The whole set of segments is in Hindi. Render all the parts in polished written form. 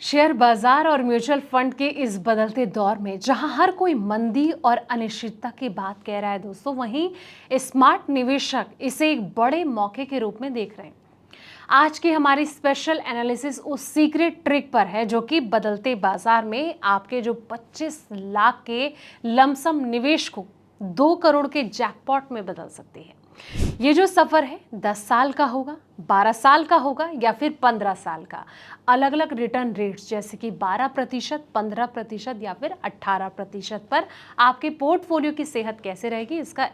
शेयर बाजार और म्यूचुअल फंड के इस बदलते दौर में जहां हर कोई मंदी और अनिश्चितता की बात कह रहा है दोस्तों, वहीं स्मार्ट निवेशक इसे एक बड़े मौके के रूप में देख रहे हैं। आज की हमारी स्पेशल एनालिसिस उस सीक्रेट ट्रिक पर है जो कि बदलते बाजार में आपके जो 25 लाख के लमसम निवेश को 2 करोड़ के जैकपॉट में बदल सकती है। ये जो सफर है 10 साल का होगा, 12 साल का होगा या फिर 15 साल का। अलग अलग रिटर्न रेट्स जैसे कि 12%, 15% या फिर 18% पर आपके पोर्टफोलियो की सेहत कैसे रहेगी, इसका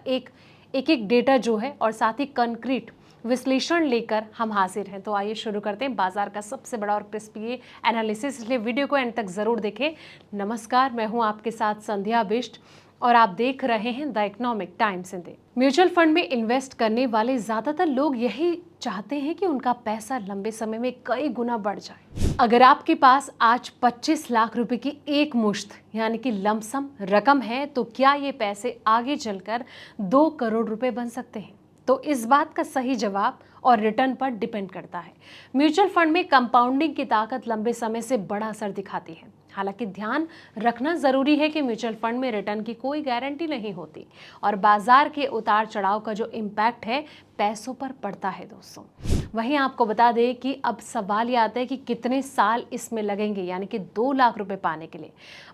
एक डेटा जो है और साथ ही कंक्रीट विश्लेषण लेकर हम हाजिर हैं। तो आइए शुरू करते हैं बाजार का सबसे बड़ा और क्रिस्पी एनालिसिस, इसलिए वीडियो को एंड तक जरूर देखें। नमस्कार, मैं हूं आपके साथ संध्या बिष्ट और आप देख रहे हैं the economic times Hindi. Mutual fund में इन्वेस्ट करने वाले ज्यादातर लोग यही चाहते हैं कि उनका पैसा लंबे समय में कई गुना बढ़ जाए। अगर आपके पास आज 25 लाख रुपए की एक मुश्त यानी कि लमसम रकम है, तो क्या ये पैसे आगे चलकर 2 करोड़ रुपए बन सकते हैं? तो इस बात का सही जवाब और रिटर्न पर डिपेंड करता है। म्यूचुअल फंड में कंपाउंडिंग की ताकत लंबे समय से बड़ा असर दिखाती है। हालांकि ध्यान रखना जरूरी है कि म्यूचुअल फंड में रिटर्न की कोई गारंटी नहीं होती और बाजार के उतार चढ़ाव का जो इम्पैक्ट है पैसों पर पड़ता है दोस्तों। वहीं आपको बता दें कि अब सवाल ये आता है कि कितने साल इसमें लगेंगे, यानी कि 2 लाख रुपए पाने के लिए।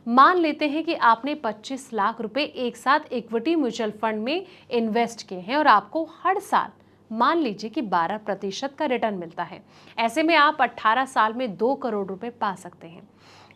मान लेते हैं कि आपने 25 लाख रुपए एक साथ इक्विटी म्यूचुअल फंड में इन्वेस्ट किए हैं और आपको हर साल मान लीजिए कि 12% का रिटर्न मिलता है। ऐसे में आप 18 साल में 2 करोड़ रुपए पा सकते हैं,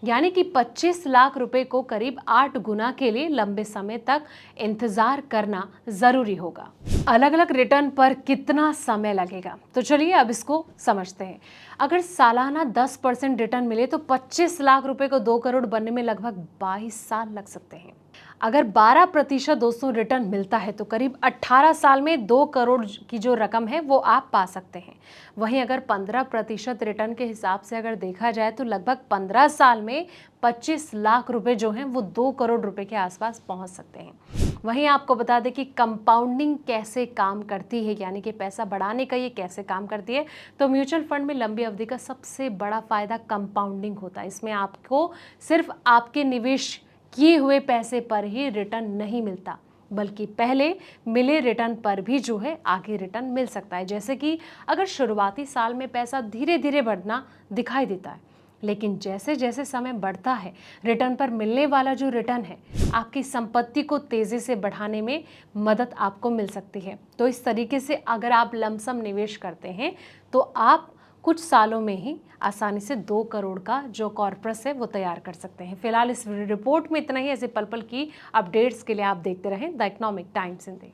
यानी कि 25 लाख रुपए को करीब 8 गुना के लिए लंबे समय तक इंतजार करना जरूरी होगा। अलग अलग रिटर्न पर कितना समय लगेगा, तो चलिए अब इसको समझते हैं। अगर सालाना 10% रिटर्न मिले तो 25 लाख रुपए को 2 करोड़ बनने में लगभग 22 साल लग सकते हैं। अगर 12% दोस्तों रिटर्न मिलता है तो करीब 18 साल में 2 करोड़ की जो रकम है वो आप पा सकते हैं। वहीं अगर 15% रिटर्न के हिसाब से अगर देखा जाए तो लगभग 15 साल में 25 लाख रुपए जो हैं वो 2 करोड़ रुपए के आसपास पहुंच सकते हैं। वहीं आपको बता दें कि कंपाउंडिंग कैसे काम करती है, यानी कि पैसा बढ़ाने का ये कैसे काम करती है। तो म्यूचुअल फंड में लंबी अवधि का सबसे बड़ा फायदा कंपाउंडिंग होता है। इसमें आपको सिर्फ आपके निवेश किए हुए पैसे पर ही रिटर्न नहीं मिलता, बल्कि पहले मिले रिटर्न पर भी जो है आगे रिटर्न मिल सकता है। जैसे कि अगर शुरुआती साल में पैसा धीरे धीरे बढ़ना दिखाई देता है, लेकिन जैसे जैसे समय बढ़ता है रिटर्न पर मिलने वाला जो रिटर्न है आपकी संपत्ति को तेजी से बढ़ाने में मदद आपको मिल सकती है। तो इस तरीके से अगर आप लमसम निवेश करते हैं तो आप कुछ सालों में ही आसानी से 2 करोड़ का जो कॉर्पस है वो तैयार कर सकते हैं। फिलहाल इस रिपोर्ट में इतना ही। ऐसे पल पल की अपडेट्स के लिए आप देखते रहें द इकोनॉमिक टाइम्स हिंदी।